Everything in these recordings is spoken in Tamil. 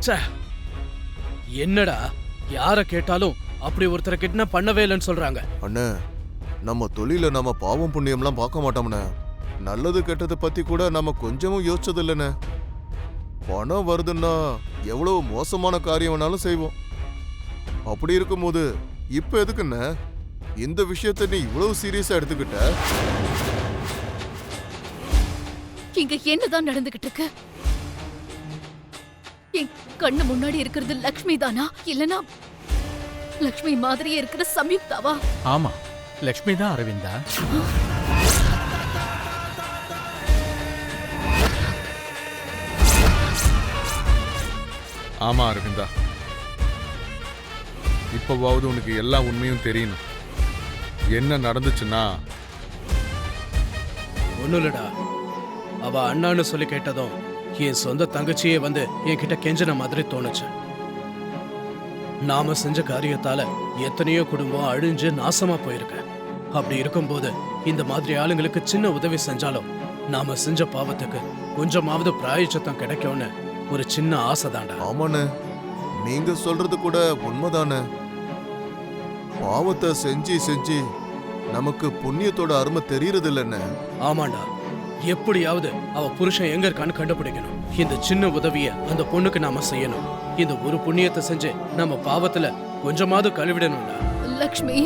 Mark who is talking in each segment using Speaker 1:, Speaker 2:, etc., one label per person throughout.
Speaker 1: ச்சே, என்னடா யார கேட்டாலும் அப்படி ஒருத்தரை கிட்னாப் பண்ணவே இல்லைன்னு சொல்றாங்க.
Speaker 2: அண்ணே, நம்ம தொழில நம்ம பாவம் புண்ணியம்லாம் பார்க்க மாட்டோம்ண்ணே. நல்லது கெட்டதை பத்தி கூட நம்ம கொஞ்சமும் யோசிச்சது இல்லைண்ணே. பணம் வருதுன்னா எவ்வளவு மோசமான காரியம் வேணாலும் செய்வோம். அப்படி இருக்கும்போது இப்ப எதுக்குண்ணே இந்த விஷயத்தை நீ இவ்வளவு சீரியஸா எடுத்துக்கிட்ட?
Speaker 3: இங்க என்னதான் நடந்துகிட்டு இருக்கு? என் கண்ணு முன்னாடி இருக்கிறது லக்ஷ்மி தானா, இல்லனா லக்ஷ்மி மாதிரியே இருக்கிற சம்யுக்தாவா?
Speaker 4: ஆமா, லக்ஷ்மி தான் அரவிந்தா.
Speaker 5: ஆமா அரவிந்தா, இப்போவாவது உனக்கு எல்லா உண்மையும் தெரியணும். என்ன நடந்துச்சுன்னா
Speaker 1: ஒண்ணும் இல்லடா, அவ அண்ணான்னு சொல்லி கேட்டதும் என் சொந்த தங்கச்சியே வந்து என்கிட்ட கெஞ்சின மாதிரி தோணுச்சு. நாம செஞ்ச காரியத்தால எத்தனையோ குடும்பம் அழிஞ்சு நாசமா போயிருக்கு. அப்படி இருக்கும்போது இந்த மாதிரி ஆளுங்களுக்கு சின்ன உதவி செஞ்சாலும் நாம செஞ்ச பாவத்துக்கு கொஞ்சமாவது பிராயச்சித்தம் கிடைக்கும்னு ஒரு சின்ன ஆசை தாண்டா.
Speaker 2: ஆமாண்ணே, நீங்க சொல்றது கூட உண்மைதானே. பாவத்தை செஞ்சு செஞ்சு நமக்கு புண்ணியத்தோட அருமை தெரியறது இல்லைண்ணே.
Speaker 1: ஆமாண்டா, எப்படியாவது அவ புருஷன் எங்க இருக்கான்னு கண்டுபிடிக்கணும். இந்த சின்ன உதவிய அந்த பொண்ணுக்கு நாம செய்யணும். இந்த ஒரு புண்ணியத்தை செஞ்சு நம்ம பாவத்துல கொஞ்சமாவது கழுவிடணும்டா.
Speaker 3: லக்ஷ்மி,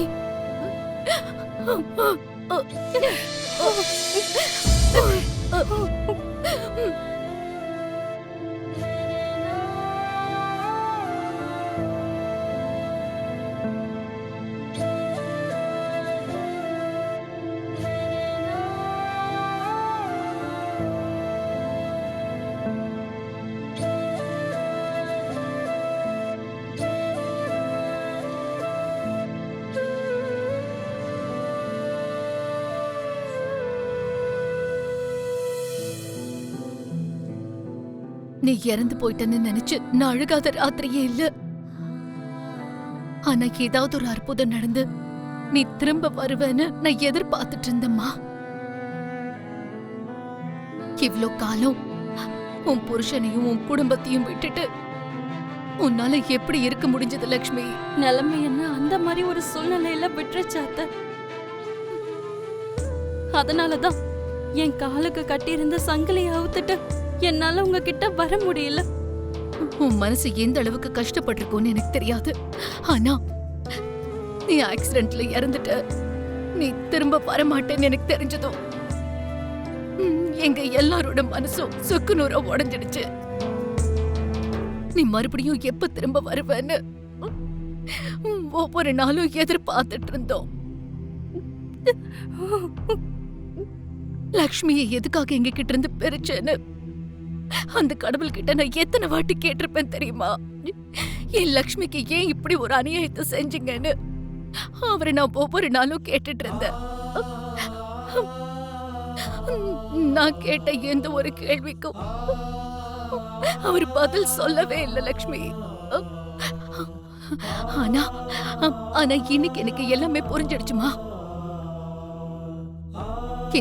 Speaker 3: நீ இறந்து போயிட்டன்னு நினைச்சு நான் அழுகாத ராத்திரியே இல்ல. ஆனா ஏதாவது ஒரு அற்புதம் நடந்து நீ திரும்ப வருவேன்னு நான் எதிர்பார்த்துட்டு இருந்தம்மா. இவ்ளோ காலம் உன் புருஷனையும் உன் குடும்பத்தையும் விட்டுட்டு உன்னால எப்படி இருக்க முடிஞ்சது லக்ஷ்மி?
Speaker 6: நிலைமை என்ன அந்த மாதிரி ஒரு சூழ்நிலையில விட்டுருச்சாத்த. அதனாலதான் என் காலுக்கு கட்டியிருந்த சங்கிலியை அவுத்துட்டு என்னால உங்ககிட்ட வர முடியல.
Speaker 3: உன் மனசு எந்த அளவுக்கு கஷ்டப்பட்டிருக்கும்னு எனக்கு தெரியாது. ஆனா நீ ஆக்சிடென்ட்ல இறந்துட்ட, நீ திரும்ப வரமாட்டேன்னு எனக்கு தெரிஞ்சதும் எங்க எல்லாரோட மனசும் சுக்கு நூறா உடைஞ்சிடுச்சு. நீ மறுபடியும் எப்ப திரும்ப வருவேன்னு ஒவ்வொரு நாளும் எதிர்பார்த்துட்டு இருந்தோம். லக்ஷ்மியை எதுக்காக எங்க கிட்ட இருந்து பிரிச்சேன்னு அந்த கடவுள் கிட்ட நான் எத்தனை வாட்டி கேட்டிருப்பேன் தெரியுமா? என் லக்ஷ்மிக்கு ஏன் இப்படி ஒரு அநியாயத்தை செஞ்சீங்கன்னு அவரை நான் ஒவ்வொரு நாளும் கேட்டுட்டு இருந்தேன். நான் கேட்ட எந்த ஒரு கேள்விக்கும் அவர் பதில் சொல்லவே இல்லை லக்ஷ்மி. ஆனா ஆனா இன்னைக்கு எனக்கு எல்லாமே புரிஞ்சிடுச்சுமா.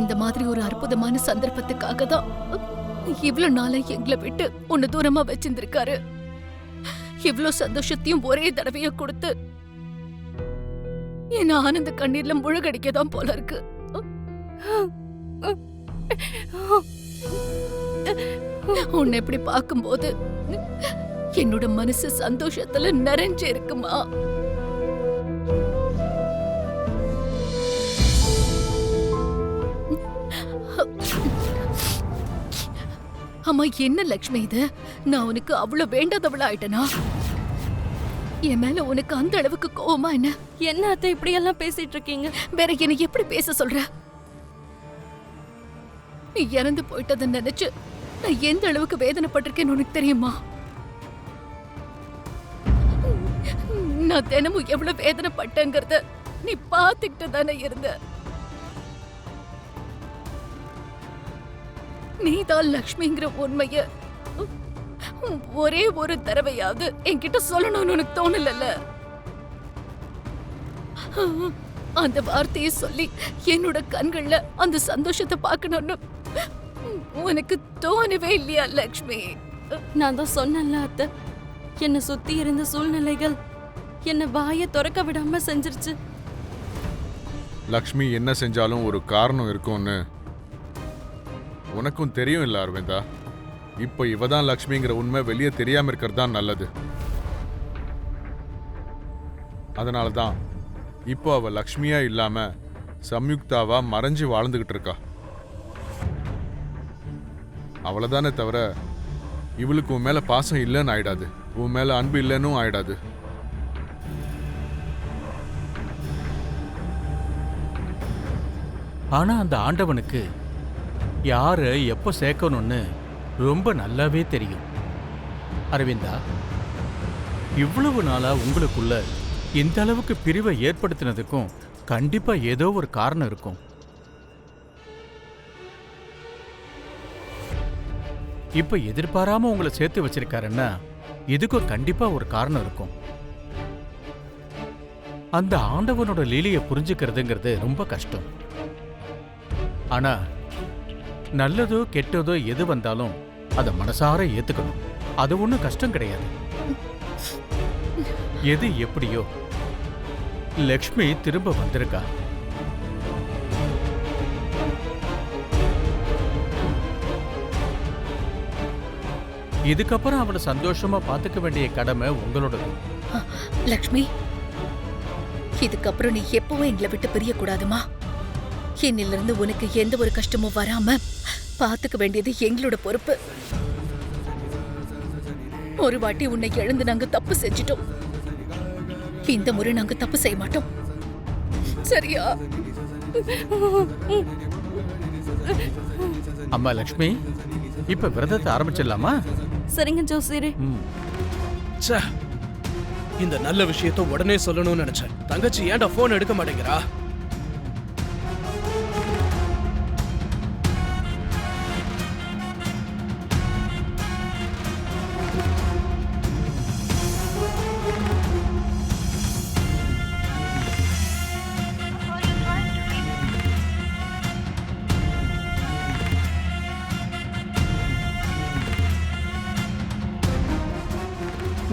Speaker 3: இந்த மாதிரி ஒரு அற்புதமான சந்தர்ப்பத்துக்காக தான் இவ்வளவு நாளா எங்களை விட்டு உன்னை தூரமா வச்சிருந்திருக்காரு. இவ்வளவு சந்தோஷத்தையும் ஒரே தடவையா கொடுத்து என் ஆனந்த கண்ணீர்ல முழுகடிக்கதான் போல இருக்கு. உன்னை எப்படி பார்க்கும்போது என்னோட மனசு சந்தோஷத்துல நிறைஞ்சு இருக்குமா. அம்மா, என்ன லக்ஷ்மி இது? நான் உனக்கு அவ்வளவு வேண்டாதவளா ஆயிட்டனா? என் மேல உனக்கு அந்த அளவுக்கு கோவமா என்ன?
Speaker 6: என்ன அத்தை இப்படி எல்லாம் பேசிட்டு இருக்கீங்க?
Speaker 3: வேற என்ன எப்படி பேச சொல்ற? நீ இறந்து போயிட்டதை நினைச்சு நான் எந்த அளவுக்கு வேதனைப்பட்டிருக்கேன்னு உனக்கு தெரியுமா? நான் தினமும் எவ்வளவு வேதனைப்பட்டேங்கிறத நீ பாத்துக்கிட்டு தானே இருந்த. நீதான் லக்ஷ்மிங்கிற உண்மைய ஒரே ஒரு தடவையாவது என்கிட்ட சொல்லணும்னு உனக்கு தோணல? அந்த வார்த்தையை சொல்லி என்னோட கண்கள்ல அந்த சந்தோஷத்தை பார்க்கணும்னு உனக்கு தோணவே இல்லையா லக்ஷ்மி?
Speaker 6: நான் தான் சொன்னேன்ல அத்தை, என்னை சுத்தி இருந்த சூழ்நிலைகள் என்னை வாயை திறக்க விடாம செஞ்சிருச்சு.
Speaker 5: லக்ஷ்மி என்ன செஞ்சாலும் ஒரு காரணம் இருக்கும்னு உனக்கும் தெரியும் இல்ல அரவிந்தா. இப்போ இவ தான் லக்ஷ்மிங்கிற உண்மை வெளியே தெரியாம இருக்கிறது தான் நல்லது. அதனால தான் இப்போ அவ லக்ஷ்மியா இல்லாம சம்யுக்தாவா மறைஞ்சு வாழ்ந்துகிட்டு இருக்கா. அவ்வளவுதானே தவிர இவளுக்கு உன் மேல பாசம் இல்லைன்னு ஆயிடாது, உன் மேல அன்பு இல்லைன்னு ஆயிடாது.
Speaker 4: ஆனா அந்த ஆண்டவனுக்கு யாரை எப்போ சேர்க்கணும்னு ரொம்ப நல்லாவே தெரியும். அரவிந்தா, இவ்வளவு நாளா உங்களுக்குள்ள இந்த அளவுக்கு பிரிவை ஏற்படுத்தினதுக்கும் கண்டிப்பா ஏதோ ஒரு காரணம் இருக்கும். இப்ப எதிர்பாராம உங்களை சேர்த்து வச்சிருக்காருன்னா இதுக்கும் கண்டிப்பா ஒரு காரணம் இருக்கும். அந்த ஆண்டவனோட லீலையை புரிஞ்சுக்கிறதுங்கிறது ரொம்ப கஷ்டம். ஆனா நல்லதோ கெட்டதோ எது வந்தாலும் அதை மனசார ஏத்துக்கணும். அது ஒன்றும் கஷ்டம் கிடையாது. எது எப்படியோ லக்ஷ்மி திரும்ப வந்திருக்கா. இதுக்கப்புறம் அவளை சந்தோஷமா பாத்துக்க வேண்டிய கடமை உங்களோடது.
Speaker 3: லக்ஷ்மி, இதுக்கப்புறம் நீ எப்பவும் எங்களை விட்டு பிரிய கூடாதுமா. என்னிலிருந்து உனக்கு எந்த ஒரு கஷ்டமும் வராம பாத்துக்க வேண்டியது எங்களோட பொறுப்பு. ஒரு வாட்டி உன்னை எழுந்து நாங்க தப்பு செஞ்சிட்டோம். இந்த முறை நாங்க தப்பு செய்ய மாட்டோம், சரியா?
Speaker 4: அம்மா லக்ஷ்மி, இப்ப விரதத்தை ஆரம்பிச்சிடலாமா?
Speaker 6: சரிங்க ஜோசியரே.
Speaker 1: ச்சே, இந்த நல்ல விஷயத்த உடனே சொல்லணும்னு நினைச்சேன். தங்கச்சி ஏன்டா போன் எடுக்க மாட்டேங்கிறா?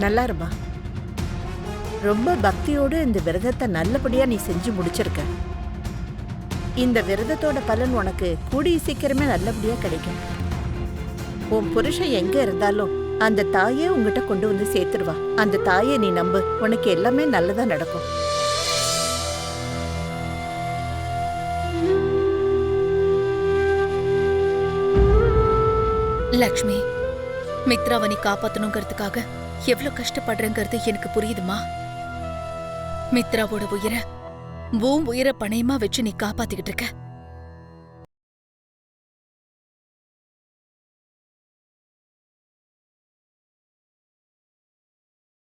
Speaker 7: நல்லா இருமா. ரொம்ப பக்தியோடு இந்த விரதத்தை நல்லபடியா நீ செஞ்சு முடிச்சிருக்க. இந்த விரதத்தோட பலன் உனக்கு கூடிய சீக்கிரமே நல்லபடியா கிடைக்கும். உன் புருஷன் எங்க இருந்தாலும் அந்த தாயே உங்ககிட்ட கொண்டு வந்து சேர்த்துருவா. அந்த தாயை நீ நம்பு, உனக்கு எல்லாமே நல்லதா நடக்கும்.
Speaker 3: லக்ஷ்மி, மித்ராவை நீ காப்பாத்தணுங்கிறதுக்காக எவ்வளவு கஷ்டப்படுறேங்கிறது எனக்கு புரியுதுமா. மித்ராவோட உயிரை உன் உயிரை பணயமா வச்சு நீ காப்பாத்திக்கிட்டு இருக்க.